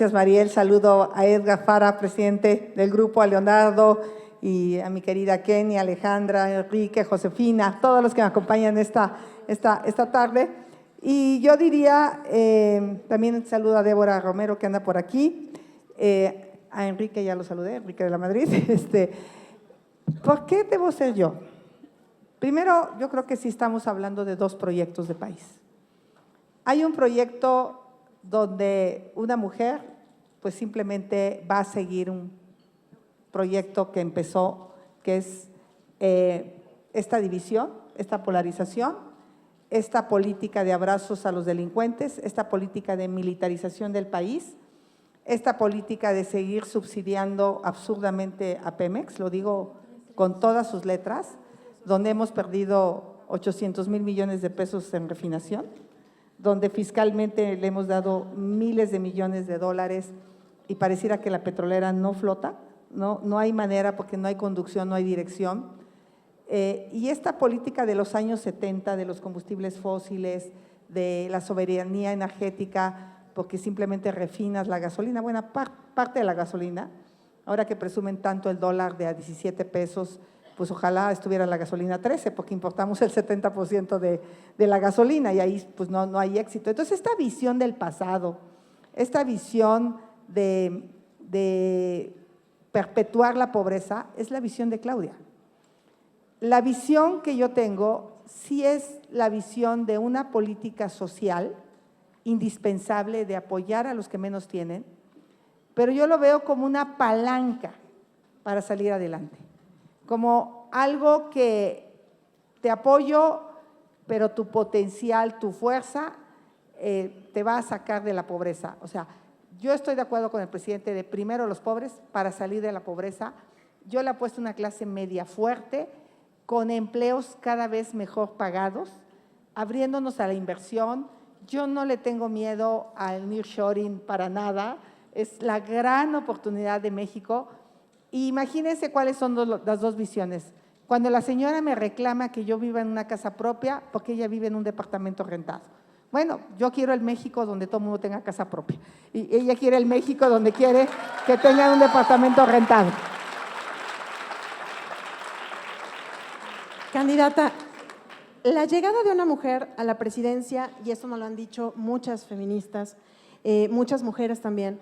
Gracias, Mariel. Saludo a Edgar Fara, presidente del grupo, a Leonardo y a mi querida Kenny, Alejandra, Enrique, Josefina, todos los que me acompañan esta tarde. Y yo diría, también saludo a Débora Romero, que anda por aquí, a Enrique ya lo saludé, Enrique de la Madrid. ¿Por qué debo ser yo? Primero, yo creo que sí estamos hablando de dos proyectos de país. Hay un proyecto donde una mujer pues simplemente va a seguir un proyecto que empezó, que es esta división, esta polarización, esta política de abrazos a los delincuentes, esta política de militarización del país, esta política de seguir subsidiando absurdamente a Pemex, lo digo con todas sus letras, donde hemos perdido 800,000 millones de pesos en refinación, donde fiscalmente le hemos dado miles de millones de dólares y pareciera que la petrolera no flota, no hay manera porque no hay conducción, no hay dirección. Y esta política de los años 70, de los combustibles fósiles, de la soberanía energética, porque simplemente refinas la gasolina, buena parte de la gasolina, ahora que presumen tanto el dólar de a 17 pesos, pues ojalá estuviera la gasolina a 13, porque importamos el 70% de la gasolina y ahí pues no hay éxito. Entonces, esta visión del pasado, esta visión de perpetuar la pobreza, es la visión de Claudia. La visión que yo tengo sí es la visión de una política social indispensable de apoyar a los que menos tienen, pero yo lo veo como una palanca para salir adelante, como algo que te apoyo, pero tu potencial, tu fuerza te va a sacar de la pobreza. O sea, yo estoy de acuerdo con el presidente de primero los pobres para salir de la pobreza. Yo le he puesto una clase media fuerte, con empleos cada vez mejor pagados, abriéndonos a la inversión. Yo no le tengo miedo al nearshoring para nada, es la gran oportunidad de México. Y imagínense cuáles son las dos visiones. Cuando la señora me reclama que yo viva en una casa propia, porque ella vive en un departamento rentado. Bueno, yo quiero el México donde todo el mundo tenga casa propia. Y ella quiere el México donde quiere que tengan un departamento rentado. Candidata, la llegada de una mujer a la presidencia, y esto nos lo han dicho muchas feministas, muchas mujeres también,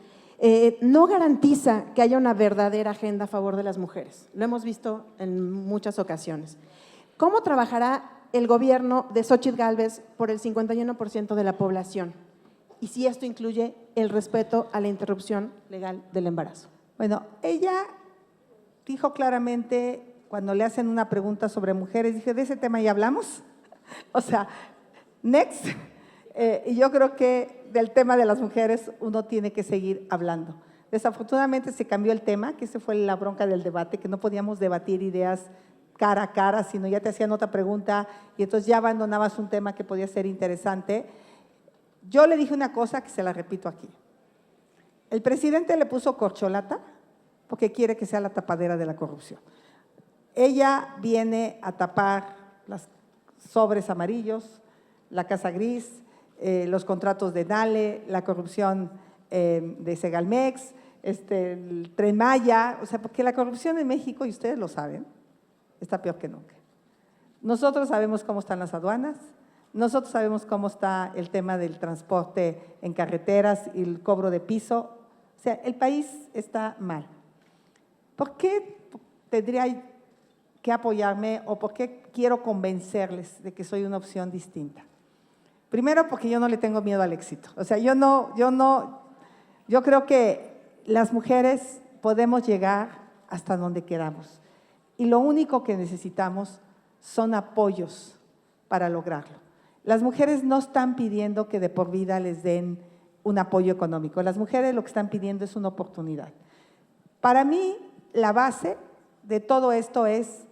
no garantiza que haya una verdadera agenda a favor de las mujeres. Lo hemos visto en muchas ocasiones. ¿Cómo trabajará el gobierno de Xóchitl Gálvez por el 51% de la población? Y si esto incluye el respeto a la interrupción legal del embarazo. Bueno, ella dijo claramente, cuando le hacen una pregunta sobre mujeres, dije, ¿de ese tema ya hablamos? O sea, next. Y yo creo que del tema de las mujeres uno tiene que seguir hablando. Desafortunadamente se cambió el tema, que esa fue la bronca del debate, que no podíamos debatir ideas cara a cara, sino ya te hacían otra pregunta y entonces ya abandonabas un tema que podía ser interesante. Yo le dije una cosa que se la repito aquí. El presidente le puso corcholata porque quiere que sea la tapadera de la corrupción. Ella viene a tapar los sobres amarillos, la casa gris, los contratos de Nale, la corrupción de Segalmex, el Tren Maya, o sea, porque la corrupción en México, y ustedes lo saben, está peor que nunca. Nosotros sabemos cómo están las aduanas, nosotros sabemos cómo está el tema del transporte en carreteras y el cobro de piso, o sea, el país está mal. ¿Por qué tendría que apoyarme o por qué quiero convencerles de que soy una opción distinta? Primero, porque yo no le tengo miedo al éxito. O sea, yo creo que las mujeres podemos llegar hasta donde queramos. Y lo único que necesitamos son apoyos para lograrlo. Las mujeres no están pidiendo que de por vida les den un apoyo económico. Las mujeres lo que están pidiendo es una oportunidad. Para mí, la base de todo esto es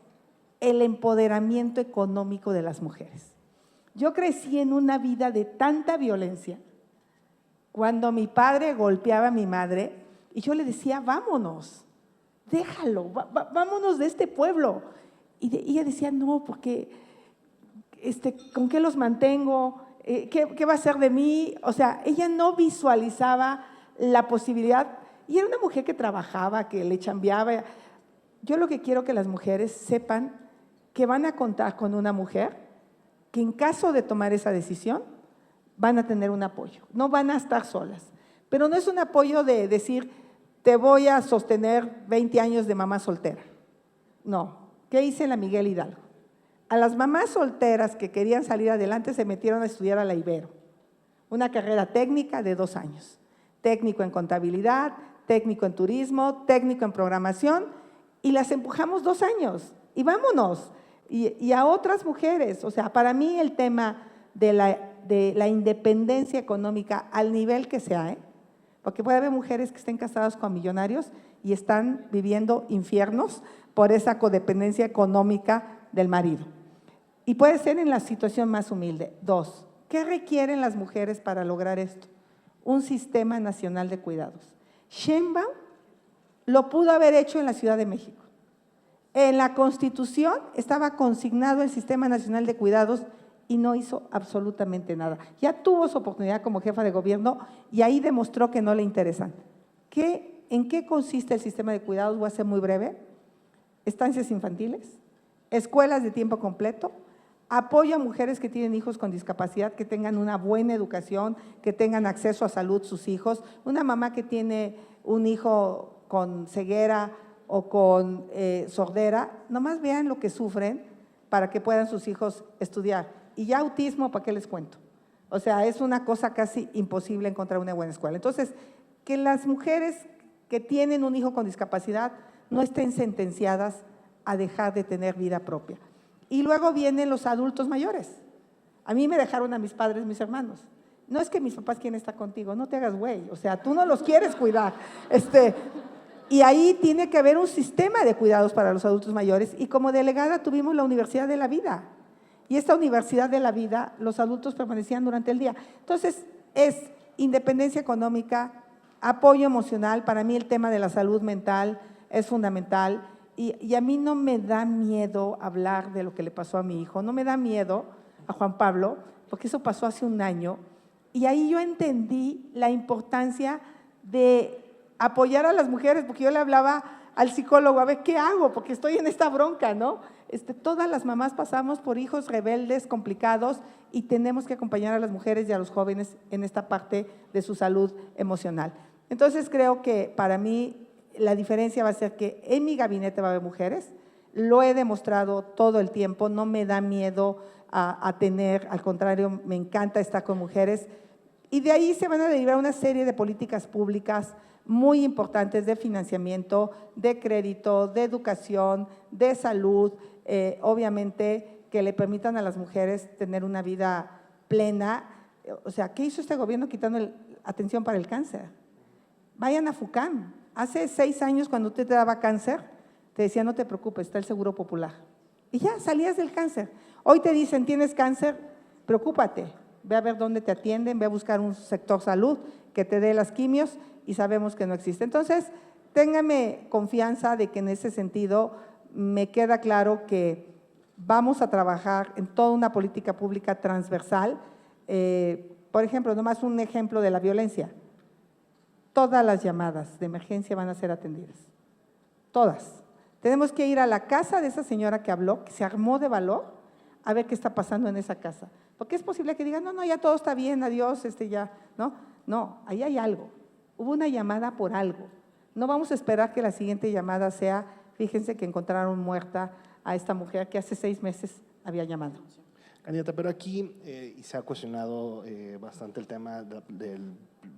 el empoderamiento económico de las mujeres. Yo crecí en una vida de tanta violencia, cuando mi padre golpeaba a mi madre y yo le decía, vámonos, déjalo, vámonos de este pueblo. Y ella decía, no, porque ¿con qué los mantengo? ¿Qué va a ser de mí? O sea, ella no visualizaba la posibilidad, y era una mujer que trabajaba, que le chambeaba. Yo lo que quiero que las mujeres sepan que van a contar con una mujer que en caso de tomar esa decisión van a tener un apoyo, no van a estar solas, pero no es un apoyo de decir te voy a sostener 20 años de mamá soltera. No, ¿qué hice en la Miguel Hidalgo? A las mamás solteras que querían salir adelante se metieron a estudiar a la Ibero, una carrera técnica de 2 años, técnico en contabilidad, técnico en turismo, técnico en programación, y las empujamos 2 años, y vámonos. Y a otras mujeres, o sea, para mí el tema de la independencia económica al nivel que sea, porque puede haber mujeres que estén casadas con millonarios y están viviendo infiernos por esa codependencia económica del marido. Y puede ser en la situación más humilde. 2, ¿qué requieren las mujeres para lograr esto? Un sistema nacional de cuidados. Sheinbaum lo pudo haber hecho en la Ciudad de México. En la Constitución estaba consignado el Sistema Nacional de Cuidados y no hizo absolutamente nada. Ya tuvo su oportunidad como jefa de gobierno y ahí demostró que no le interesan. ¿En qué consiste el sistema de cuidados? Voy a ser muy breve. Estancias infantiles, escuelas de tiempo completo, apoyo a mujeres que tienen hijos con discapacidad, que tengan una buena educación, que tengan acceso a salud sus hijos. Una mamá que tiene un hijo con ceguera o con sordera, nomás vean lo que sufren para que puedan sus hijos estudiar. Y ya autismo, ¿para qué les cuento? O sea, es una cosa casi imposible encontrar una buena escuela. Entonces, que las mujeres que tienen un hijo con discapacidad no estén sentenciadas a dejar de tener vida propia. Y luego vienen los adultos mayores. A mí me dejaron a mis padres, mis hermanos. No es que mis papás quieren estar contigo, no te hagas güey, o sea, tú no los quieres cuidar. Y ahí tiene que haber un sistema de cuidados para los adultos mayores, y como delegada tuvimos la Universidad de la Vida. Y esta Universidad de la Vida, los adultos permanecían durante el día. Entonces, es independencia económica, apoyo emocional. Para mí el tema de la salud mental es fundamental. Y a mí no me da miedo hablar de lo que le pasó a mi hijo, no me da miedo a Juan Pablo, porque eso pasó hace 1 año. Y ahí yo entendí la importancia de apoyar a las mujeres, porque yo le hablaba al psicólogo, a ver, ¿qué hago? Porque estoy en esta bronca, ¿no? Todas las mamás pasamos por hijos rebeldes, complicados, y tenemos que acompañar a las mujeres y a los jóvenes en esta parte de su salud emocional. Entonces creo que para mí la diferencia va a ser que en mi gabinete va a haber mujeres, lo he demostrado todo el tiempo, no me da miedo a tener, al contrario, me encanta estar con mujeres, y de ahí se van a derivar una serie de políticas públicas muy importantes de financiamiento, de crédito, de educación, de salud, obviamente que le permitan a las mujeres tener una vida plena. O sea, ¿qué hizo este gobierno quitando atención para el cáncer? Vayan a FUCAM. Hace 6 años, cuando usted te daba cáncer, te decía, no te preocupes, está el Seguro Popular. Y ya, salías del cáncer. Hoy te dicen, tienes cáncer, preocúpate, ve a ver dónde te atienden, ve a buscar un sector salud que te dé las quimios, y sabemos que no existe. Entonces, téngame confianza de que en ese sentido me queda claro que vamos a trabajar en toda una política pública transversal. Por ejemplo, nomás un ejemplo de la violencia. Todas las llamadas de emergencia van a ser atendidas, todas. Tenemos que ir a la casa de esa señora que habló, que se armó de valor, a ver qué está pasando en esa casa. Porque es posible que digan, no, ya todo está bien, adiós, ya, ¿no? No, ahí hay algo. Hubo una llamada por algo. No vamos a esperar que la siguiente llamada sea, fíjense que encontraron muerta a esta mujer que hace 6 meses había llamado. Candidata, pero aquí se ha cuestionado bastante el tema de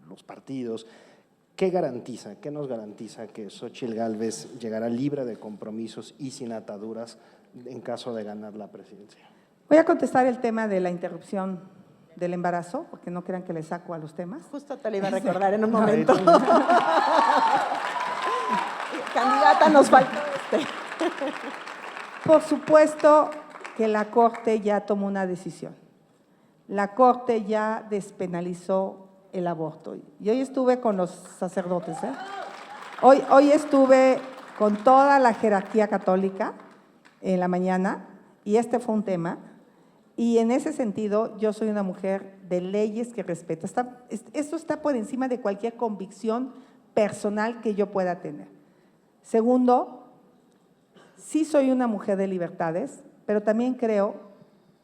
los partidos. ¿Qué garantiza, qué nos garantiza que Xóchitl Gálvez llegará libre de compromisos y sin ataduras en caso de ganar la presidencia? Voy a contestar el tema de la interrupción del embarazo, porque no crean que le saco a los temas. Justo te lo iba a recordar en un momento. Candidata, nos faltó Por supuesto que la Corte ya tomó una decisión. La Corte ya despenalizó el aborto. Y hoy estuve con los sacerdotes. Hoy estuve con toda la jerarquía católica en la mañana, y este fue un tema. Y en ese sentido, yo soy una mujer de leyes que respeta. Esto está por encima de cualquier convicción personal que yo pueda tener. Segundo, sí soy una mujer de libertades, pero también creo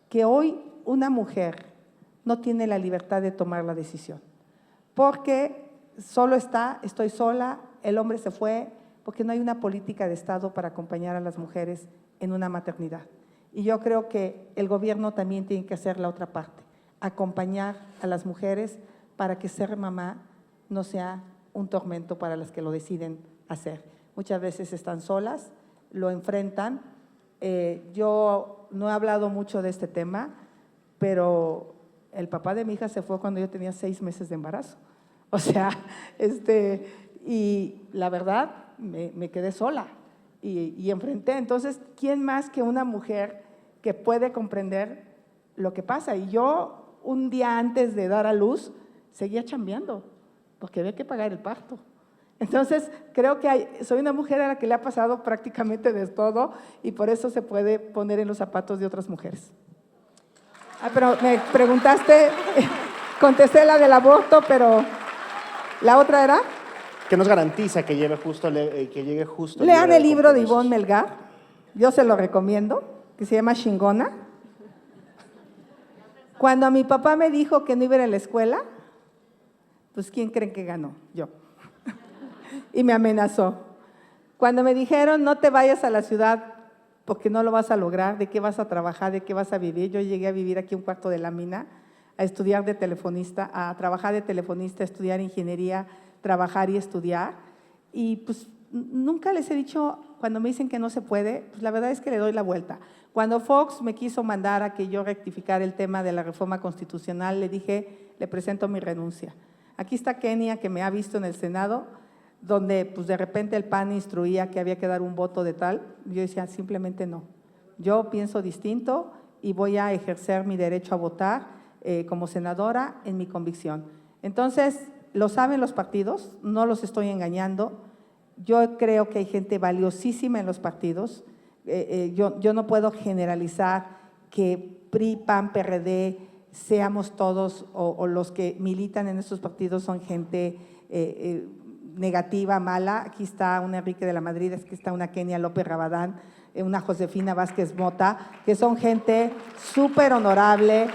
que hoy una mujer no tiene la libertad de tomar la decisión, porque estoy sola, el hombre se fue, porque no hay una política de Estado para acompañar a las mujeres en una maternidad. Y yo creo que el gobierno también tiene que hacer la otra parte, acompañar a las mujeres para que ser mamá no sea un tormento para las que lo deciden hacer. Muchas veces están solas, lo enfrentan. Yo no he hablado mucho de este tema, pero el papá de mi hija se fue cuando yo tenía 6 meses de embarazo. O sea, y la verdad, me quedé sola y enfrenté. Entonces, ¿quién más que una mujer que puede comprender lo que pasa? Y yo, un día antes de dar a luz, seguía chambeando, porque había que pagar el parto. Entonces, creo que soy una mujer a la que le ha pasado prácticamente de todo y por eso se puede poner en los zapatos de otras mujeres. Pero me preguntaste, contesté la del aborto, pero ¿la otra era? ¿Qué nos garantiza que llegue justo? Lean el libro de Ivonne Melgar, yo se lo recomiendo, que se llama Chingona. Cuando a mi papá me dijo que no iba a ir a la escuela, pues ¿quién creen que ganó? Yo. Y me amenazó. Cuando me dijeron no te vayas a la ciudad porque no lo vas a lograr, de qué vas a trabajar, de qué vas a vivir, yo llegué a vivir aquí un cuarto de lámina, a estudiar de telefonista, a trabajar de telefonista, a estudiar ingeniería, trabajar y estudiar. Y pues nunca les he dicho, cuando me dicen que no se puede, pues la verdad es que le doy la vuelta. Cuando Fox me quiso mandar a que yo rectificara el tema de la reforma constitucional, le dije, le presento mi renuncia. Aquí está Kenia, que me ha visto en el Senado, donde pues de repente el PAN instruía que había que dar un voto de tal. Yo decía, simplemente no. Yo pienso distinto y voy a ejercer mi derecho a votar como senadora en mi convicción. Entonces, lo saben los partidos, no los estoy engañando. Yo creo que hay gente valiosísima en los partidos. Yo no puedo generalizar que PRI, PAN, PRD, seamos todos o los que militan en estos partidos son gente negativa, mala. Aquí está una Enrique de la Madrid, aquí está una Kenia López Rabadán, una Josefina Vázquez Mota, que son gente súper honorable,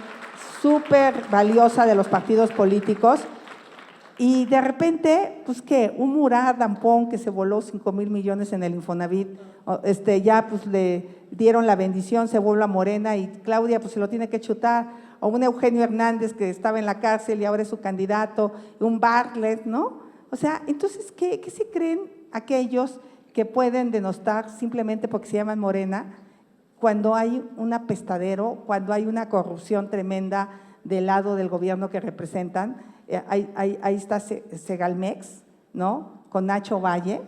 súper valiosa de los partidos políticos. Y de repente, pues ¿qué? Un Murat Dampón que se voló 5,000 millones en el Infonavit, ya pues le dieron la bendición, se vuelve a Morena y Claudia pues se lo tiene que chutar, o un Eugenio Hernández que estaba en la cárcel y ahora es su candidato, un Bartlett, ¿no? O sea, entonces, ¿qué se creen aquellos que pueden denostar simplemente porque se llaman Morena cuando hay un apestadero, cuando hay una corrupción tremenda del lado del gobierno que representan? Ahí está Segalmex, ¿no? Con Nacho Valle,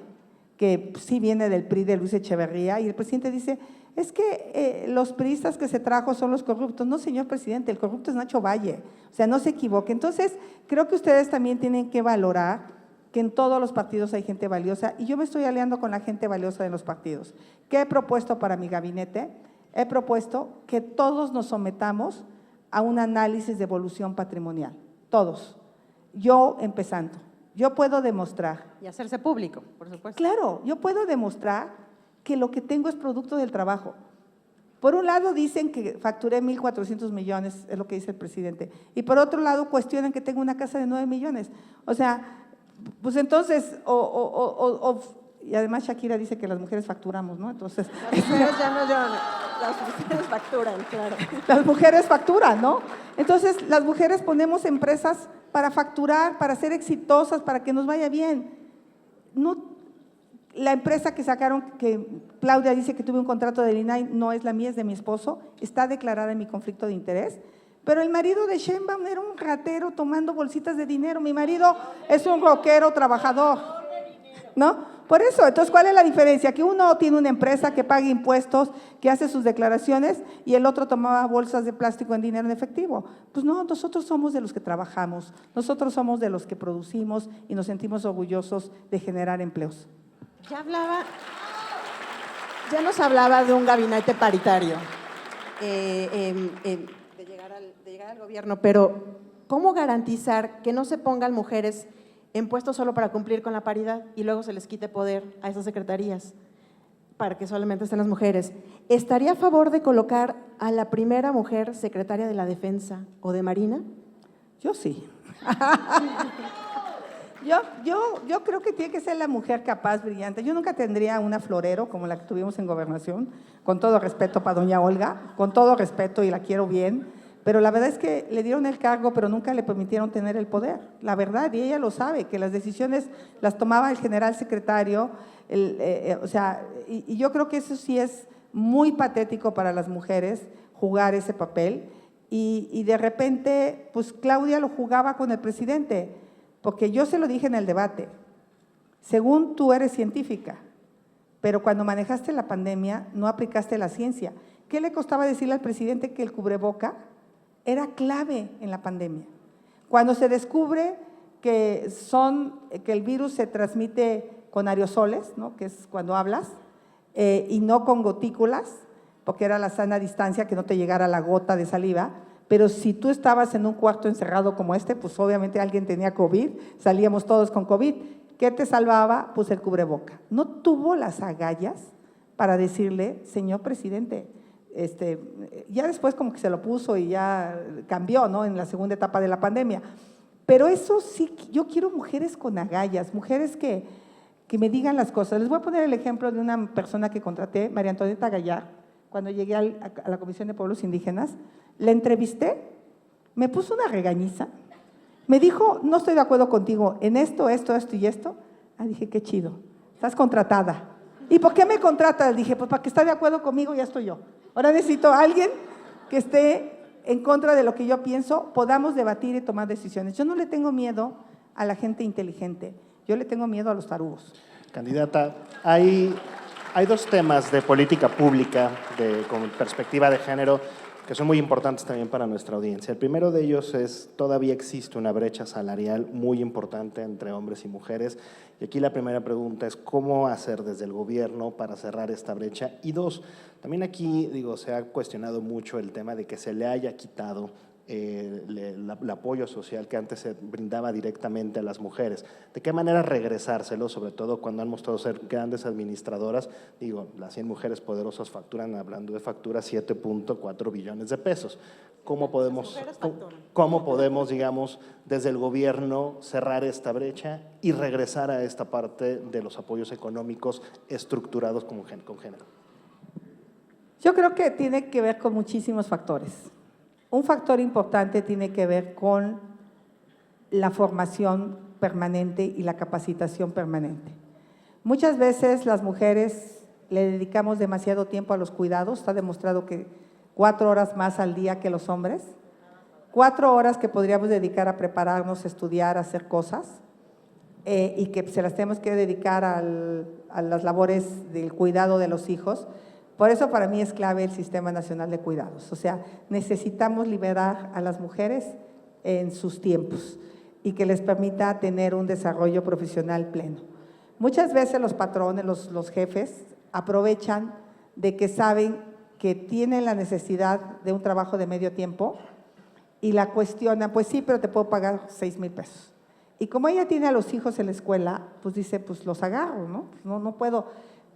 que sí viene del PRI de Luis Echeverría, y el presidente dice, es que los priistas que se trajo son los corruptos. No, señor presidente, el corrupto es Nacho Valle, o sea, no se equivoque. Entonces, creo que ustedes también tienen que valorar que en todos los partidos hay gente valiosa, y yo me estoy aliando con la gente valiosa de los partidos. ¿Qué he propuesto para mi gabinete? He propuesto que todos nos sometamos a un análisis de evolución patrimonial, todos. Yo empezando, yo puedo demostrar. Y hacerse público, por supuesto. Claro, yo puedo demostrar que lo que tengo es producto del trabajo. Por un lado dicen que facturé 1,400 millones, es lo que dice el presidente, y por otro lado cuestionan que tengo una casa de 9 millones. O sea, pues entonces, y además Shakira dice que las mujeres facturamos, ¿no? Entonces, las mujeres ya no lloran, las mujeres facturan, claro. Las mujeres facturan, ¿no? Entonces, las mujeres ponemos empresas para facturar, para ser exitosas, para que nos vaya bien. No, la empresa que sacaron, que Claudia dice que tuve un contrato del INAI, no es la mía, es de mi esposo, está declarada en mi conflicto de interés. Pero el marido de Sheinbaum era un ratero tomando bolsitas de dinero. Mi marido es un rockero trabajador, ¿no? Por eso, entonces, ¿cuál es la diferencia? Que uno tiene una empresa que paga impuestos, que hace sus declaraciones, y el otro tomaba bolsas de plástico en dinero en efectivo. Pues no, nosotros somos de los que trabajamos, nosotros somos de los que producimos y nos sentimos orgullosos de generar empleos. Ya nos hablaba de un gabinete paritario. de llegar al gobierno, pero ¿cómo garantizar que no se pongan mujeres en puestos solo para cumplir con la paridad y luego se les quite poder a esas secretarías para que solamente estén las mujeres? ¿Estaría a favor de colocar a la primera mujer secretaria de la Defensa o de Marina? Yo sí. Yo creo que tiene que ser la mujer capaz, brillante. Yo nunca tendría una florero como la que tuvimos en Gobernación, con todo respeto para doña Olga, con todo respeto y la quiero bien, pero la verdad es que le dieron el cargo, pero nunca le permitieron tener el poder, la verdad, y ella lo sabe, que las decisiones las tomaba el general secretario, y yo creo que eso sí es muy patético para las mujeres, jugar ese papel, y de repente, pues Claudia lo jugaba con el presidente, porque yo se lo dije en el debate, según tú eres científica, pero cuando manejaste la pandemia no aplicaste la ciencia. ¿Qué le costaba decirle al presidente que el cubreboca era clave en la pandemia? Cuando se descubre que el virus se transmite con aerosoles, ¿no?, que es cuando hablas, y no con gotículas, porque era la sana distancia, que no te llegara la gota de saliva, pero si tú estabas en un cuarto encerrado como este, pues obviamente alguien tenía COVID, salíamos todos con COVID. ¿Qué te salvaba? Pues el cubreboca. No tuvo las agallas para decirle, señor presidente, ya después como que se lo puso y ya cambió, ¿no?, en la segunda etapa de la pandemia. Pero eso sí, yo quiero mujeres con agallas, mujeres que me digan las cosas. Les voy a poner el ejemplo de una persona que contraté, María Antonieta Gallar, cuando llegué a la Comisión de Pueblos Indígenas. La entrevisté, me puso una regañiza, me dijo, no estoy de acuerdo contigo en esto y esto. Dije, qué chido, estás contratada. ¿Y por qué me contratas? Dije, pues para que esté de acuerdo conmigo, ya estoy yo. Ahora necesito a alguien que esté en contra de lo que yo pienso, podamos debatir y tomar decisiones. Yo no le tengo miedo a la gente inteligente, yo le tengo miedo a los tarugos. Candidata, hay dos temas de política pública con perspectiva de género que son muy importantes también para nuestra audiencia. El primero de ellos es, todavía existe una brecha salarial muy importante entre hombres y mujeres, y aquí la primera pregunta es cómo hacer desde el gobierno para cerrar esta brecha. Y dos, también aquí, se ha cuestionado mucho el tema de que se le haya quitado el apoyo social que antes se brindaba directamente a las mujeres. ¿De qué manera regresárselo, sobre todo cuando han mostrado ser grandes administradoras? Las 100 mujeres poderosas facturan, hablando de facturas, 7.4 billones de pesos. ¿Cómo podemos, digamos, desde el gobierno cerrar esta brecha y regresar a esta parte de los apoyos económicos estructurados con género? Yo creo que tiene que ver con muchísimos factores. Un factor importante tiene que ver con la formación permanente y la capacitación permanente. Muchas veces las mujeres le dedicamos demasiado tiempo a los cuidados, está demostrado que 4 horas más al día que los hombres, 4 horas que podríamos dedicar a prepararnos, a estudiar, a hacer cosas, y que se las tenemos que dedicar a las labores del cuidado de los hijos. Por eso para mí es clave el Sistema Nacional de Cuidados. O sea, necesitamos liberar a las mujeres en sus tiempos y que les permita tener un desarrollo profesional pleno. Muchas veces los patrones, los jefes, aprovechan de que saben que tienen la necesidad de un trabajo de medio tiempo y la cuestionan, pues sí, pero te puedo pagar 6,000 pesos. Y como ella tiene a los hijos en la escuela, pues dice, pues los agarro, ¿no? No puedo.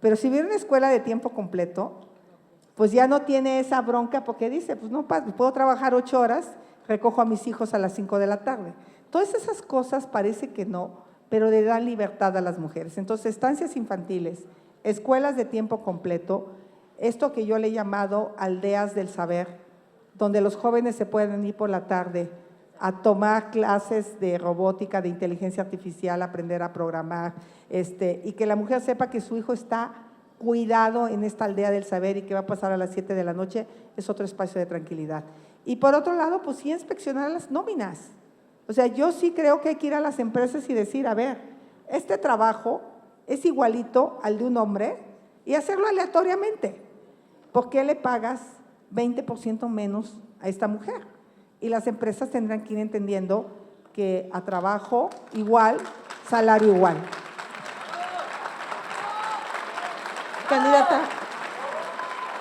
Pero si hubiera una escuela de tiempo completo, pues ya no tiene esa bronca porque dice, pues no, puedo trabajar 8 horas, recojo a mis hijos a las 5 de la tarde. Todas esas cosas parece que no, pero le dan libertad a las mujeres. Entonces, estancias infantiles, escuelas de tiempo completo, esto que yo le he llamado aldeas del saber, donde los jóvenes se pueden ir por la tarde a tomar clases de robótica, de inteligencia artificial, aprender a programar, y que la mujer sepa que su hijo está cuidado en esta aldea del saber y que va a pasar a las 7 de la noche, es otro espacio de tranquilidad. Y por otro lado, pues sí inspeccionar las nóminas. O sea, yo sí creo que hay que ir a las empresas y decir, a ver, este trabajo es igualito al de un hombre y hacerlo aleatoriamente. ¿Por qué le pagas 20% menos a esta mujer? Y las empresas tendrán que ir entendiendo que a trabajo igual, salario igual. Candidata,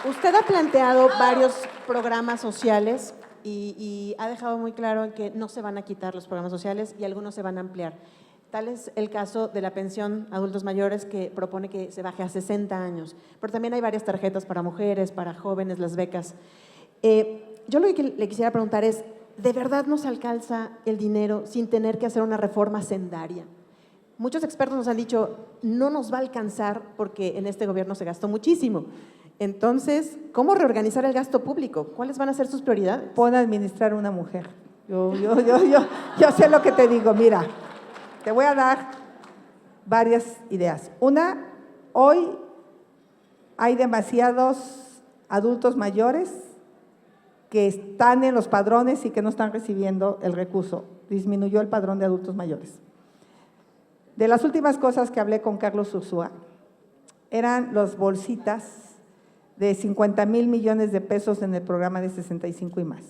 Usted ha planteado varios programas sociales y ha dejado muy claro que no se van a quitar los programas sociales y algunos se van a ampliar. Tal es el caso de la pensión a adultos mayores, que propone que se baje a 60 años, pero también hay varias tarjetas para mujeres, para jóvenes, las becas. Yo lo que le quisiera preguntar es, ¿de verdad nos alcanza el dinero sin tener que hacer una reforma sendaria? Muchos expertos nos han dicho, no nos va a alcanzar porque en este gobierno se gastó muchísimo. Entonces, ¿cómo reorganizar el gasto público? ¿Cuáles van a ser sus prioridades? Pon a administrar una mujer. Yo sé lo que te digo. Mira, te voy a dar varias ideas. Una, hoy hay demasiados adultos mayores que están en los padrones y que no están recibiendo el recurso. Disminuyó el padrón de adultos mayores. De las últimas cosas que hablé con Carlos Ursúa, eran las bolsitas de 50,000 millones de pesos en el programa de 65 y más.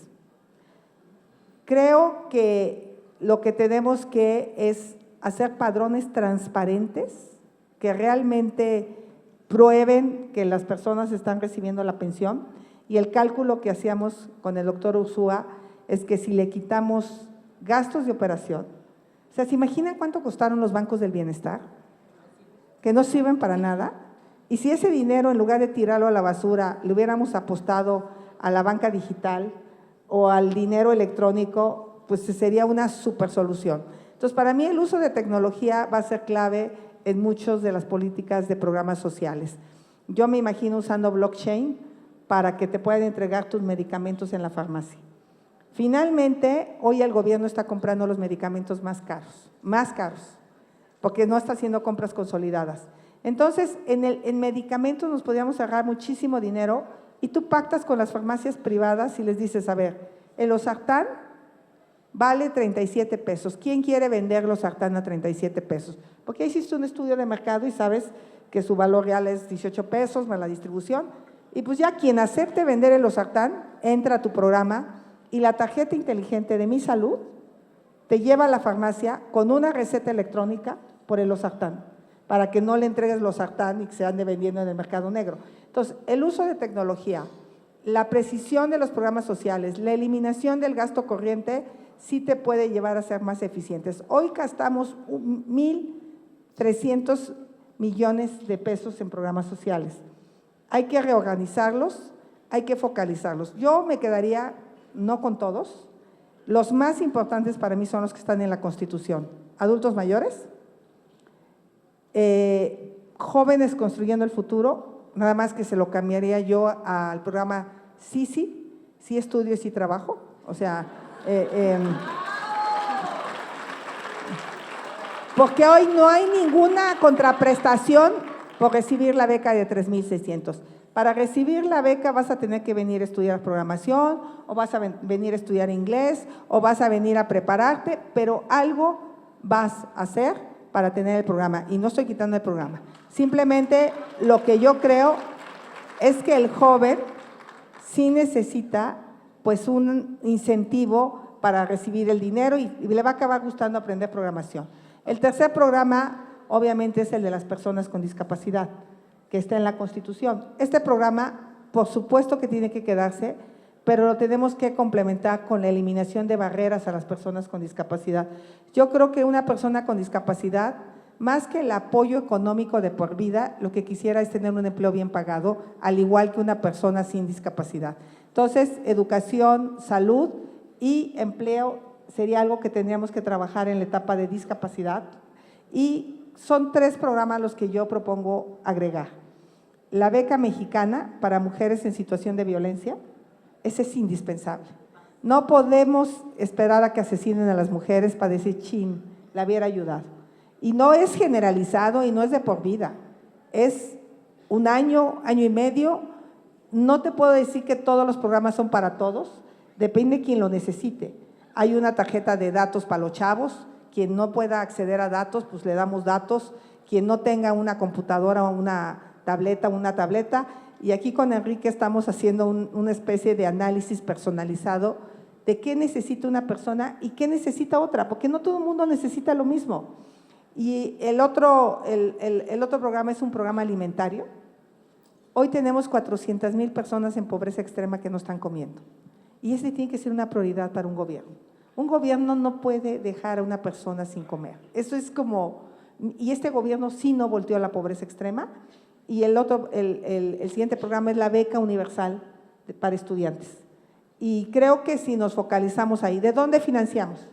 Creo que lo que tenemos que es hacer padrones transparentes que realmente prueben que las personas están recibiendo la pensión, y el cálculo que hacíamos con el doctor Ursúa es que si le quitamos gastos de operación, o sea, ¿se imaginan cuánto costaron los bancos del bienestar? Que no sirven para nada. Y si ese dinero, en lugar de tirarlo a la basura, le hubiéramos apostado a la banca digital o al dinero electrónico, pues sería una super solución. Entonces, para mí el uso de tecnología va a ser clave en muchas de las políticas de programas sociales. Yo me imagino usando blockchain para que te puedan entregar tus medicamentos en la farmacia. Finalmente, hoy el gobierno está comprando los medicamentos más caros, porque no está haciendo compras consolidadas. Entonces, en medicamentos nos podríamos ahorrar muchísimo dinero y tú pactas con las farmacias privadas y les dices, a ver, el losartán vale 37 pesos. ¿Quién quiere vender losartán a 37 pesos? Porque hiciste un estudio de mercado y sabes que su valor real es 18 pesos más la distribución. Y pues ya quien acepte vender el losartán entra a tu programa y la tarjeta inteligente de Mi Salud te lleva a la farmacia con una receta electrónica por el losartán, para que no le entregues losartán y que se ande vendiendo en el mercado negro. Entonces, el uso de tecnología, la precisión de los programas sociales, la eliminación del gasto corriente, sí te puede llevar a ser más eficientes. Hoy gastamos 1,300 millones de pesos en programas sociales. Hay que reorganizarlos, hay que focalizarlos. Yo me quedaría, no con todos, los más importantes para mí son los que están en la Constitución. Adultos mayores, jóvenes construyendo el futuro, nada más que se lo cambiaría yo al programa Sí, estudio y sí trabajo, o sea, porque hoy no hay ninguna contraprestación por recibir la beca de 3,600. Para recibir la beca vas a tener que venir a estudiar programación, o vas a venir a estudiar inglés, o vas a venir a prepararte, pero algo vas a hacer para tener el programa, y no estoy quitando el programa. Simplemente lo que yo creo es que el joven sí necesita pues un incentivo para recibir el dinero y le va a acabar gustando aprender programación. El tercer programa obviamente es el de las personas con discapacidad, que está en la Constitución. Este programa, por supuesto que tiene que quedarse, pero lo tenemos que complementar con la eliminación de barreras a las personas con discapacidad. Yo creo que una persona con discapacidad, más que el apoyo económico de por vida, lo que quisiera es tener un empleo bien pagado, al igual que una persona sin discapacidad. Entonces, educación, salud y empleo sería algo que tendríamos que trabajar en la etapa de discapacidad, y son 3 programas los que yo propongo agregar. La beca mexicana para mujeres en situación de violencia, ese es indispensable. No podemos esperar a que asesinen a las mujeres para decir, chin, la hubiera ayudado. Y no es generalizado y no es de por vida, es un año, año y medio. No te puedo decir que todos los programas son para todos, depende de quien lo necesite. Hay una tarjeta de datos para los chavos, quien no pueda acceder a datos, pues le damos datos, quien no tenga una computadora o una tableta, y aquí con Enrique estamos haciendo una especie de análisis personalizado de qué necesita una persona y qué necesita otra, porque no todo el mundo necesita lo mismo. Y el otro programa es un programa alimentario. Hoy tenemos 400,000 personas en pobreza extrema que no están comiendo. Y ese tiene que ser una prioridad para un gobierno. Un gobierno no puede dejar a una persona sin comer. Eso es como, y este gobierno sí no volteó a la pobreza extrema. Y el siguiente programa es la beca universal para estudiantes. Y creo que si nos focalizamos ahí, ¿de dónde financiamos?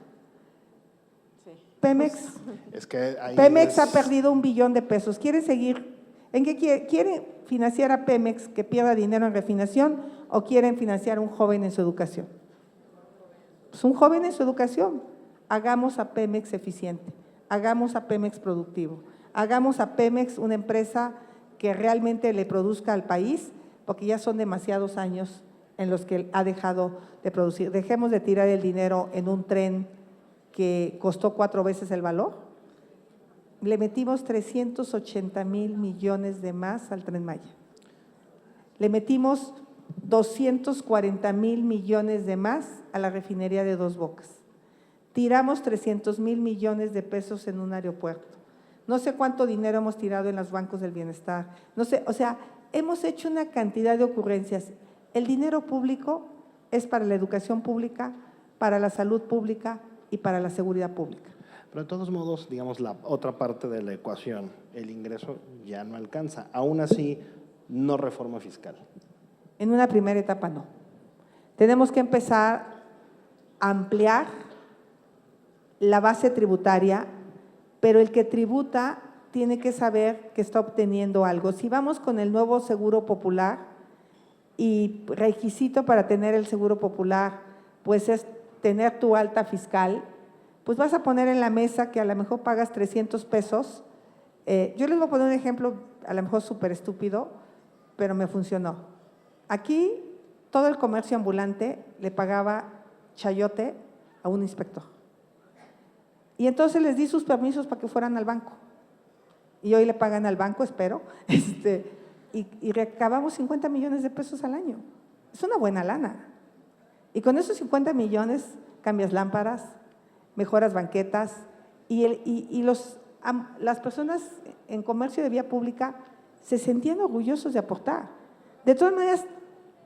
Sí. Pemex. Es que ahí Pemex ha perdido $1 billón. ¿Quiere seguir? ¿En qué quiere financiar a Pemex que pierda dinero en refinación o quieren financiar a un joven en su educación? Pues un joven en su educación. Hagamos a Pemex eficiente, hagamos a Pemex productivo, hagamos a Pemex una empresa que realmente le produzca al país, porque ya son demasiados años en los que ha dejado de producir. Dejemos de tirar el dinero en un tren que costó 4 veces el valor. Le metimos 380,000 millones de más al Tren Maya. Le metimos 240,000 millones de más a la refinería de Dos Bocas. Tiramos 300,000 millones de pesos en un aeropuerto. No sé cuánto dinero hemos tirado en los bancos del bienestar. No sé, o sea, hemos hecho una cantidad de ocurrencias. El dinero público es para la educación pública, para la salud pública y para la seguridad pública. Pero de todos modos, digamos, la otra parte de la ecuación, el ingreso ya no alcanza. Aún así, no reforma fiscal. En una primera etapa no. Tenemos que empezar a ampliar la base tributaria, pero el que tributa tiene que saber que está obteniendo algo. Si vamos con el nuevo Seguro Popular, y requisito para tener el Seguro Popular, pues es tener tu alta fiscal, pues vas a poner en la mesa que a lo mejor pagas 300 pesos. Yo les voy a poner un ejemplo, a lo mejor súper estúpido, pero me funcionó. Aquí todo el comercio ambulante le pagaba chayote a un inspector. Y entonces les di sus permisos para que fueran al banco. Y hoy le pagan al banco, espero, y recabamos 50 millones de pesos al año. Es una buena lana. Y con esos 50 millones cambias lámparas, mejoras banquetas y las personas en comercio de vía pública se sentían orgullosos de aportar. De todas maneras,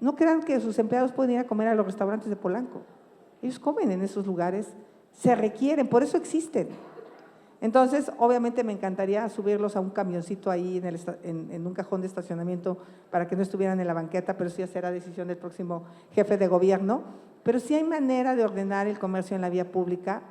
no crean que sus empleados pueden ir a comer a los restaurantes de Polanco. Ellos comen en esos lugares, se requieren, por eso existen. Entonces, obviamente me encantaría subirlos a un camioncito ahí en un cajón de estacionamiento para que no estuvieran en la banqueta, pero sí será decisión del próximo jefe de gobierno. Pero sí hay manera de ordenar el comercio en la vía pública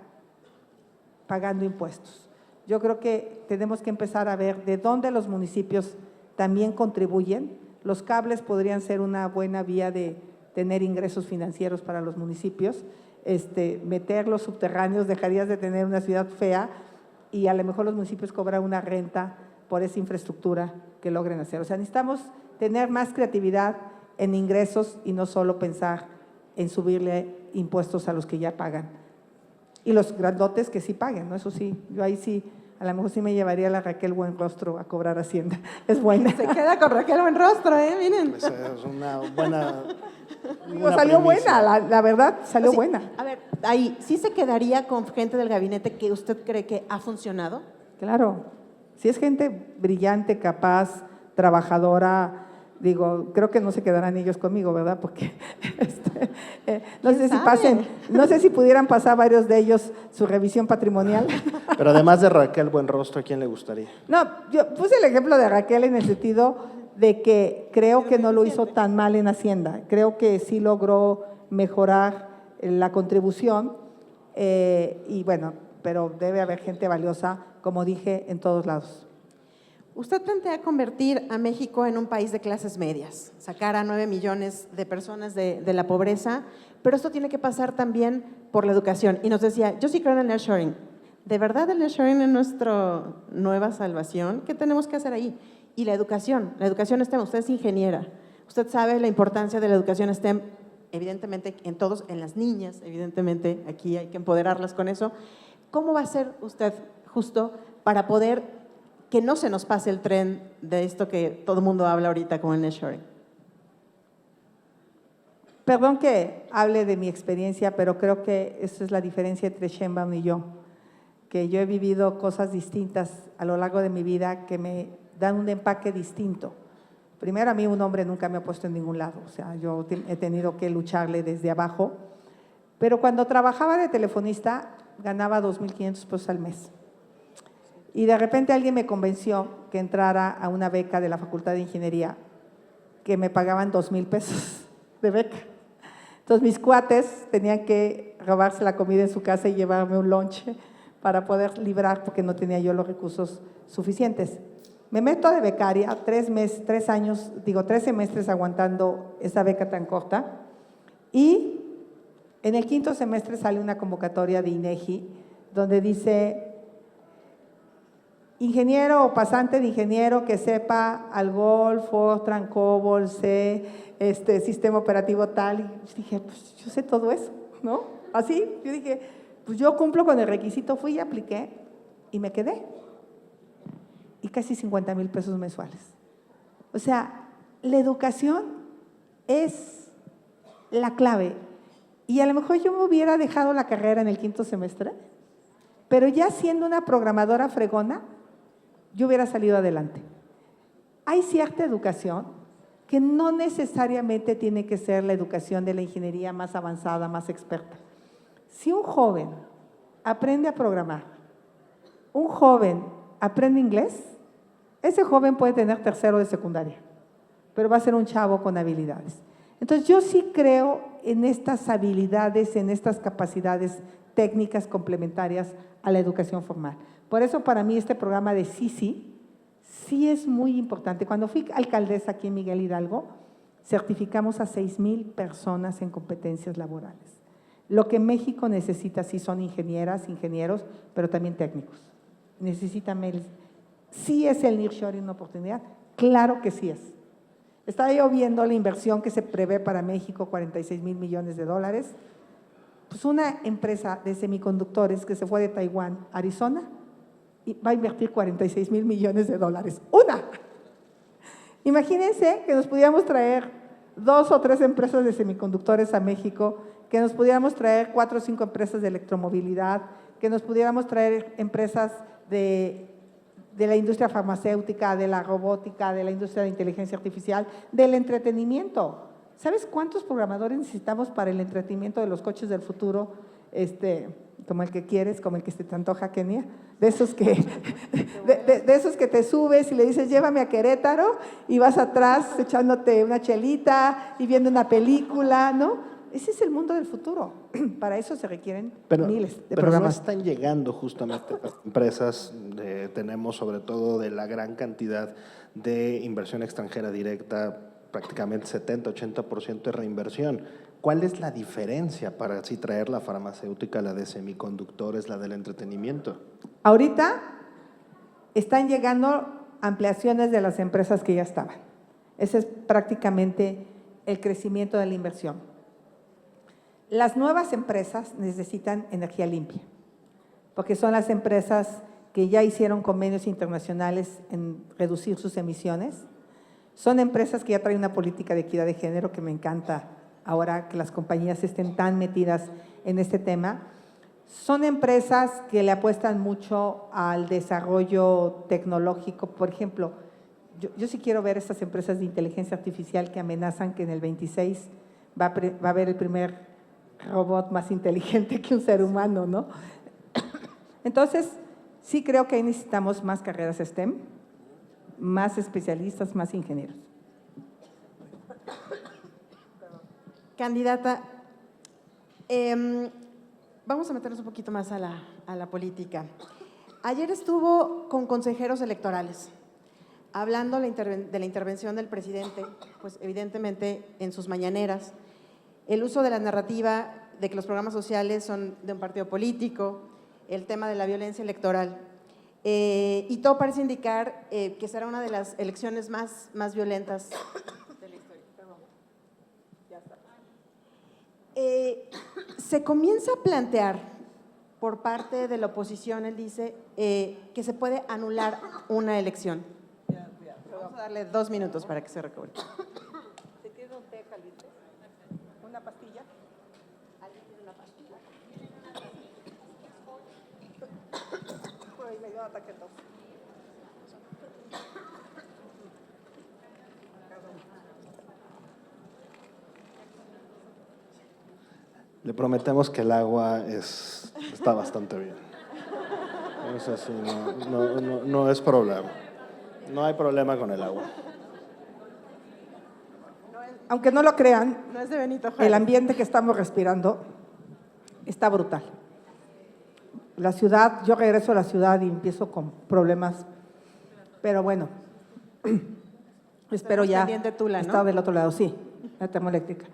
pagando impuestos. Yo creo que tenemos que empezar a ver de dónde los municipios también contribuyen. Los cables podrían ser una buena vía de tener ingresos financieros para los municipios. Meter los subterráneos, dejarías de tener una ciudad fea y a lo mejor los municipios cobran una renta por esa infraestructura que logren hacer. O sea, necesitamos tener más creatividad en ingresos y no solo pensar en subirle impuestos a los que ya pagan. Y los grandotes que sí paguen, ¿no? Eso sí, yo ahí sí, a lo mejor sí me llevaría a la Raquel Buenrostro a cobrar Hacienda. Es buena. Se queda con Raquel Buenrostro, miren. Esa es una buena… Digo, salió primicia. buena, la verdad, salió buena. A ver, ahí, ¿sí se quedaría con gente del gabinete que usted cree que ha funcionado? Claro, si es gente brillante, capaz, trabajadora, digo, creo que no se quedarán ellos conmigo, ¿verdad? Porque no sé si pasen, no sé si pudieran pasar varios de ellos su revisión patrimonial. Pero además de Raquel Buenrostro, ¿a quién le gustaría? No, yo puse el ejemplo de Raquel en el sentido de que creo que no lo hizo tan mal en Hacienda, creo que sí logró mejorar la contribución y bueno, pero debe haber gente valiosa, como dije, en todos lados. Usted plantea convertir a México en un país de clases medias, sacar a 9 millones de personas de la pobreza, pero esto tiene que pasar también por la educación. Y nos decía, yo sí creo en el nearshoring. ¿De verdad el nearshoring es nuestra nueva salvación? ¿Qué tenemos que hacer ahí? Y la educación STEM, usted es ingeniera, usted sabe la importancia de la educación STEM, evidentemente en todos, en las niñas, evidentemente aquí hay que empoderarlas con eso. ¿Cómo va a ser usted justo para poder que no se nos pase el tren de esto que todo el mundo habla ahorita como el nearshoring? Perdón que hable de mi experiencia, pero creo que esa es la diferencia entre Sheinbaum y yo, que yo he vivido cosas distintas a lo largo de mi vida que me dan un empaque distinto. Primero, a mí un hombre nunca me ha puesto en ningún lado, o sea, yo he tenido que lucharle desde abajo, pero cuando trabajaba de telefonista ganaba 2,500 pesos al mes. Y de repente alguien me convenció que entrara a una beca de la Facultad de Ingeniería, que me pagaban 2,000 pesos de beca. Entonces mis cuates tenían que robarse la comida en su casa y llevarme un lonche para poder librar, porque no tenía yo los recursos suficientes. Me meto de becaria, 13 semestres aguantando esa beca tan corta, y en el quinto semestre sale una convocatoria de INEGI donde dice: ingeniero o pasante de ingeniero que sepa Algol, Fortran, COBOL, C, sistema operativo tal. Y dije, pues yo sé todo eso, ¿no? Así, yo dije, pues yo cumplo con el requisito, fui y apliqué y me quedé. Y casi 50,000 pesos mensuales. O sea, la educación es la clave. Y a lo mejor yo me hubiera dejado la carrera en el quinto semestre, pero ya siendo una programadora fregona, yo hubiera salido adelante. Hay cierta educación que no necesariamente tiene que ser la educación de la ingeniería más avanzada, más experta. Si un joven aprende a programar, un joven aprende inglés, ese joven puede tener tercero de secundaria, pero va a ser un chavo con habilidades. Entonces yo sí creo en estas habilidades, en estas capacidades técnicas complementarias a la educación formal. Por eso para mí este programa de sí es muy importante. Cuando fui alcaldesa aquí en Miguel Hidalgo, certificamos a 6,000 personas en competencias laborales. Lo que México necesita sí son ingenieras, ingenieros, pero también técnicos. Necesitan, ¿sí es el nearshoring una oportunidad? Claro que sí es. Estaba yo viendo la inversión que se prevé para México, 46,000 millones de dólares. Pues una empresa de semiconductores que se fue de Taiwán a Arizona y va a invertir 46,000 millones de dólares. ¡Una! Imagínense que nos pudiéramos traer 2 o 3 empresas de semiconductores a México, que nos pudiéramos traer 4 o 5 empresas de electromovilidad, que nos pudiéramos traer empresas de la industria farmacéutica, de la robótica, de la industria de inteligencia artificial, del entretenimiento. ¿Sabes cuántos programadores necesitamos para el entretenimiento de los coches del futuro? Como el que quieres, como el que se te antoja, Kenia, de esos que te subes y le dices, llévame a Querétaro, y vas atrás echándote una chelita y viendo una película, ¿no? Ese es el mundo del futuro. Para eso se requieren miles de programas. No están llegando justamente las empresas, tenemos sobre todo de la gran cantidad de inversión extranjera directa, prácticamente 70-80% de reinversión. ¿Cuál es la diferencia para así traer la farmacéutica, la de semiconductores, la del entretenimiento? Ahorita están llegando ampliaciones de las empresas que ya estaban. Ese es prácticamente el crecimiento de la inversión. Las nuevas empresas necesitan energía limpia, porque son las empresas que ya hicieron convenios internacionales en reducir sus emisiones. Son empresas que ya traen una política de equidad de género que me encanta ahora que las compañías estén tan metidas en este tema. Son empresas que le apuestan mucho al desarrollo tecnológico. Por ejemplo, yo sí quiero ver estas empresas de inteligencia artificial que amenazan que en el 26 va a haber el primer robot más inteligente que un ser humano, ¿no? Entonces, sí creo que ahí necesitamos más carreras STEM, más especialistas, más ingenieros. Candidata, vamos a meternos un poquito más a la política. Ayer estuvo con consejeros electorales, hablando de la intervención del presidente, pues evidentemente en sus mañaneras, el uso de la narrativa de que los programas sociales son de un partido político, el tema de la violencia electoral, y todo parece indicar que será una de las elecciones más violentas de la historia. Se comienza a plantear por parte de la oposición, él dice, que se puede anular una elección. Vamos a darle 2 minutos para que se recobre. ¿Se tiene un té caliente? ¿Una pastilla? ¿Alguien tiene una pastilla? Por ahí me dio un ataque de tos. Le prometemos que el agua está bastante bien. Es así, no es problema. No hay problema con el agua. Aunque no lo crean, No es de Benito Juárez. el ambiente que estamos respirando está brutal. La ciudad, yo regreso a la ciudad y empiezo con problemas, pero bueno, espero ya pendiente Tula, ¿no? estar del otro lado, sí, la termoeléctrica.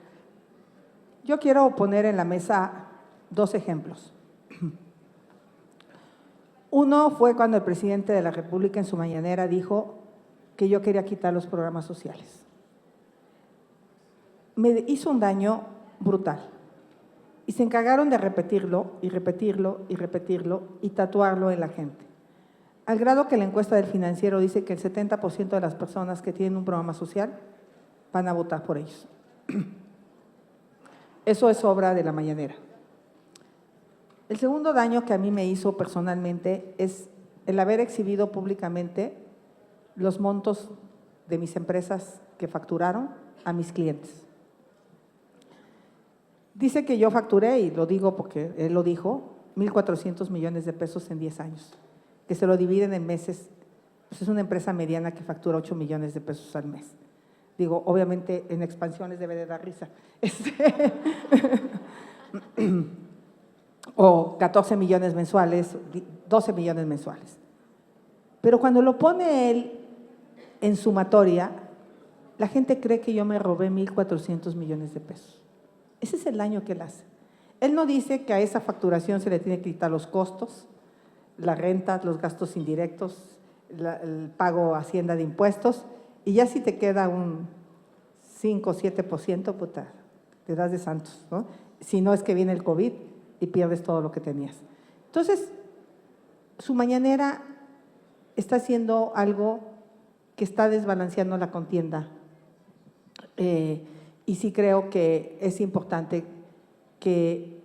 Yo quiero poner en la mesa dos ejemplos. Uno fue cuando el presidente de la República en su mañanera dijo que yo quería quitar los programas sociales. Me hizo un daño brutal. Y se encargaron de repetirlo y repetirlo y repetirlo y tatuarlo en la gente. Al grado que la encuesta del Financiero dice que el 70% de las personas que tienen un programa social van a votar por ellos. Eso es obra de la mañanera. El segundo daño que a mí me hizo personalmente es el haber exhibido públicamente los montos de mis empresas que facturaron a mis clientes. Dice que yo facturé, y lo digo porque él lo dijo, 1,400 millones de pesos en 10 años, que se lo dividen en meses. Pues es una empresa mediana que factura 8 millones de pesos al mes. Digo, obviamente en expansiones debe de dar risa. O 14 millones mensuales, 12 millones mensuales. Pero cuando lo pone él en sumatoria, la gente cree que yo me robé 1,400 millones de pesos. Ese es el daño que él hace. Él no dice que a esa facturación se le tiene que quitar los costos, la renta, los gastos indirectos, el pago a Hacienda de impuestos, y ya si te queda un 5 o 7%, puta, te das de santos, ¿no? Si no es que viene el COVID y pierdes todo lo que tenías. Entonces, su mañanera está haciendo algo que está desbalanceando la contienda. Y sí creo que es importante que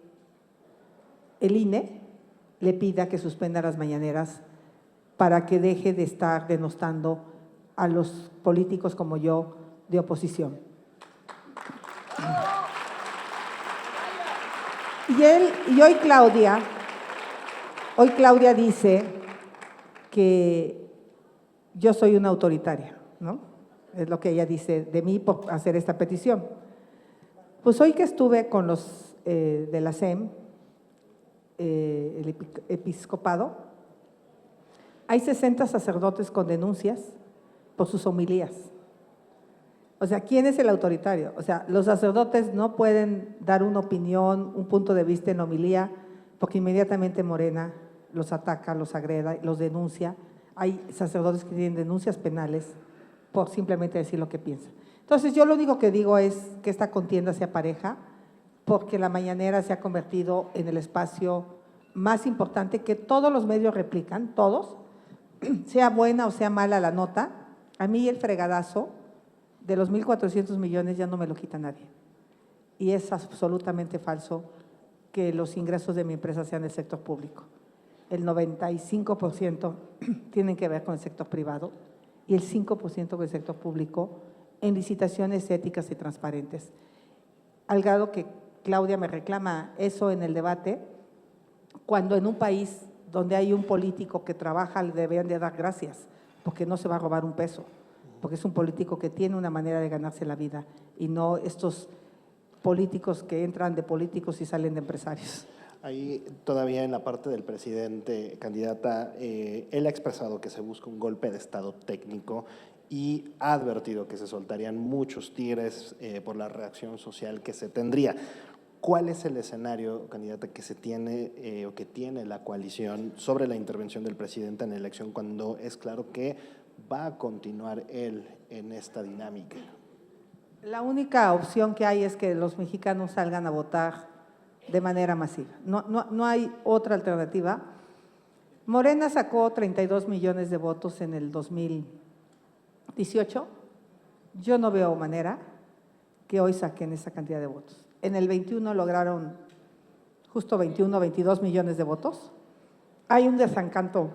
el INE le pida que suspenda las mañaneras para que deje de estar denostando a los políticos como yo de oposición. Y hoy Claudia dice que yo soy una autoritaria, ¿no? Es lo que ella dice de mí por hacer esta petición. Pues hoy que estuve con los de la SEM, el episcopado, hay 60 sacerdotes con denuncias por sus homilías. O sea, ¿quién es el autoritario? O sea, los sacerdotes no pueden dar una opinión, un punto de vista en homilía, porque inmediatamente Morena los ataca, los agreda, los denuncia. Hay sacerdotes que tienen denuncias penales por simplemente decir lo que piensan. Entonces, yo lo único que digo es que esta contienda sea pareja, porque la mañanera se ha convertido en el espacio más importante que todos los medios replican, todos, sea buena o sea mala la nota. A mí el fregadazo de los 1,400 millones ya no me lo quita nadie. Y es absolutamente falso que los ingresos de mi empresa sean del sector público. El 95% tienen que ver con el sector privado y el 5% con el sector público en licitaciones éticas y transparentes. Al grado que Claudia me reclama eso en el debate, cuando en un país donde hay un político que trabaja le deberían de dar gracias, porque no se va a robar un peso, porque es un político que tiene una manera de ganarse la vida y no estos políticos que entran de políticos y salen de empresarios. Ahí todavía en la parte del presidente, candidata, él ha expresado que se busca un golpe de Estado técnico y ha advertido que se soltarían muchos tigres por la reacción social que se tendría. ¿Cuál es el escenario, candidata, que se tiene o que tiene la coalición sobre la intervención del presidente en la elección cuando es claro que va a continuar él en esta dinámica? La única opción que hay es que los mexicanos salgan a votar de manera masiva. No hay otra alternativa. Morena sacó 32 millones de votos en el 2018. Yo no veo manera que hoy saquen esa cantidad de votos. En el 21 lograron justo 21, 22 millones de votos. Hay un desencanto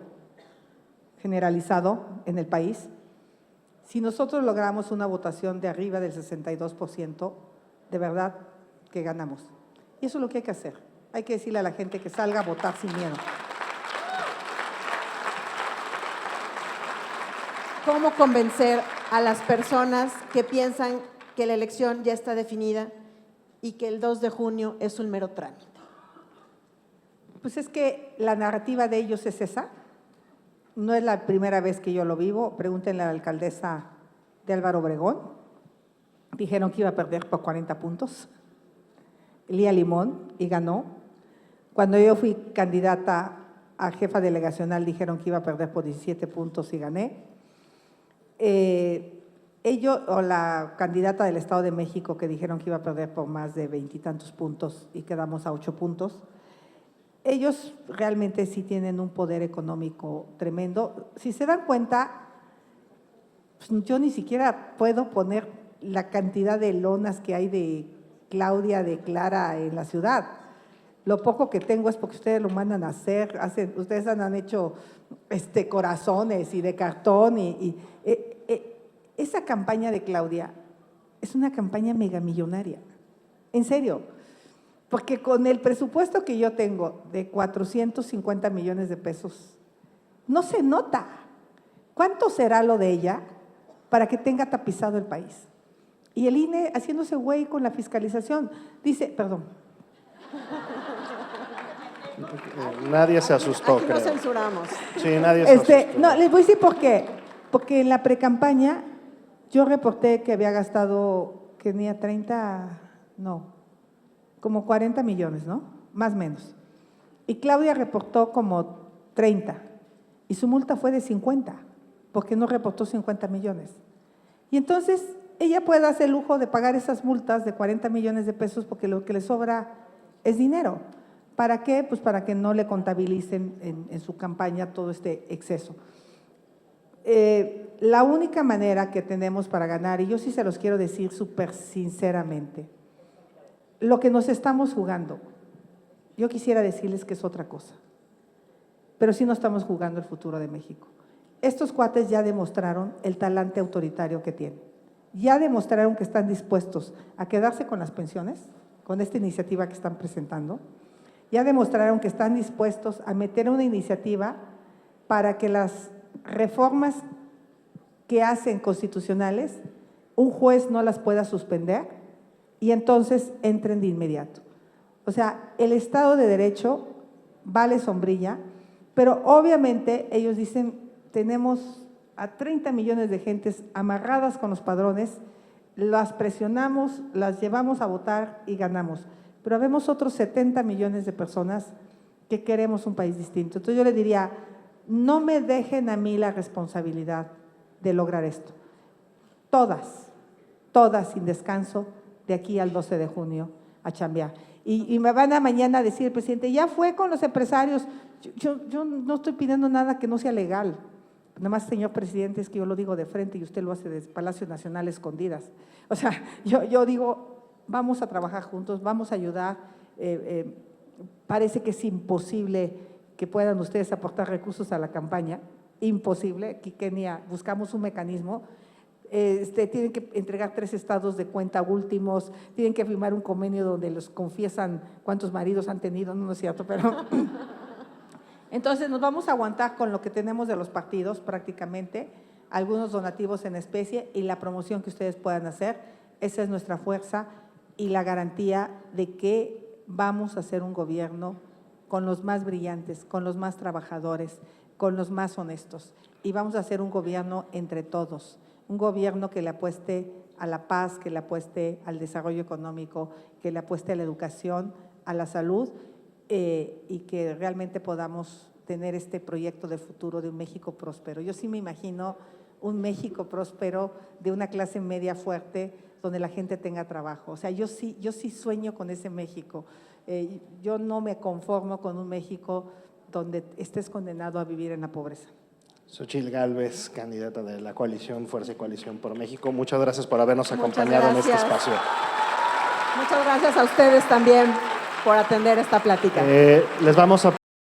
generalizado en el país. Si nosotros logramos una votación de arriba del 62%, de verdad que ganamos. Y eso es lo que hay que hacer. Hay que decirle a la gente que salga a votar sin miedo. ¿Cómo convencer a las personas que piensan que la elección ya está definida y que el 2 de junio es un mero trámite? Pues es que la narrativa de ellos es esa. No es la primera vez que yo lo vivo. Pregúntenle a la alcaldesa de Álvaro Obregón. Dijeron que iba a perder por 40 puntos. Lía Limón, y ganó. Cuando yo fui candidata a jefa delegacional, dijeron que iba a perder por 17 puntos y gané. Ellos, o la candidata del Estado de México, que dijeron que iba a perder por más de 20 y tantos puntos y quedamos a 8 puntos. Ellos realmente sí tienen un poder económico tremendo. Si se dan cuenta, pues yo ni siquiera puedo poner la cantidad de lonas que hay de Claudia, de Clara en la ciudad. Lo poco que tengo es porque ustedes lo mandan a hacer. Ustedes han hecho corazones y de cartón. Esa campaña de Claudia es una campaña megamillonaria. En serio. Porque con el presupuesto que yo tengo de 450 millones de pesos, no se nota. ¿Cuánto será lo de ella para que tenga tapizado el país? Y el INE haciéndose güey con la fiscalización. Dice, perdón. Nadie se asustó, Aquí creo. no censuramos. Sí, nadie se asustó. No, les voy a decir por qué. Porque en la precampaña yo reporté que había gastado, que tenía 30, no, como 40 millones, ¿no? Más o menos. Y Claudia reportó como 30. Y su multa fue de 50, porque no reportó 50 millones. Y entonces ella puede darse el lujo de pagar esas multas de 40 millones de pesos porque lo que le sobra es dinero. ¿Para qué? Pues para que no le contabilicen en su campaña todo este exceso. La única manera que tenemos para ganar, y yo sí se los quiero decir súper sinceramente, lo que nos estamos jugando, yo quisiera decirles que es otra cosa, pero sí no estamos jugando el futuro de México. Estos cuates ya demostraron el talante autoritario que tienen, ya demostraron que están dispuestos a quedarse con las pensiones, con esta iniciativa que están presentando, ya demostraron que están dispuestos a meter una iniciativa para que las reformas que hacen constitucionales, un juez no las pueda suspender y entonces entren de inmediato. O sea, el Estado de Derecho vale sombrilla, pero obviamente ellos dicen, tenemos a 30 millones de gentes amarradas con los padrones, las presionamos, las llevamos a votar y ganamos. Pero habemos otros 70 millones de personas que queremos un país distinto. Entonces yo le diría, no me dejen a mí la responsabilidad de lograr esto. Todas sin descanso, de aquí al 12 de junio a chambear. Y me van a mañana decir, presidente, ya fue con los empresarios. Yo no estoy pidiendo nada que no sea legal. Nada más, señor presidente, es que yo lo digo de frente y usted lo hace desde Palacio Nacional escondidas. O sea, yo digo, vamos a trabajar juntos, vamos a ayudar. Parece que es imposible que puedan ustedes aportar recursos a la campaña. Imposible. Aquí, Kenia, buscamos un mecanismo. Tienen que entregar 3 estados de cuenta últimos, tienen que firmar un convenio donde los confiesan cuántos maridos han tenido, no es cierto, pero… Entonces nos vamos a aguantar con lo que tenemos de los partidos prácticamente, algunos donativos en especie y la promoción que ustedes puedan hacer. Esa es nuestra fuerza y la garantía de que vamos a hacer un gobierno con los más brillantes, con los más trabajadores, con los más honestos. Y vamos a hacer un gobierno entre todos. Un gobierno que le apueste a la paz, que le apueste al desarrollo económico, que le apueste a la educación, a la salud y que realmente podamos tener este proyecto de futuro de un México próspero. Yo sí me imagino un México próspero de una clase media fuerte donde la gente tenga trabajo. O sea, yo sí sueño con ese México. Yo no me conformo con un México donde estés condenado a vivir en la pobreza. Xochitl Gálvez, candidata de la coalición Fuerza y Coalición por México. Muchas gracias por habernos acompañado en este espacio. Muchas gracias a ustedes también por atender esta plática. Les vamos a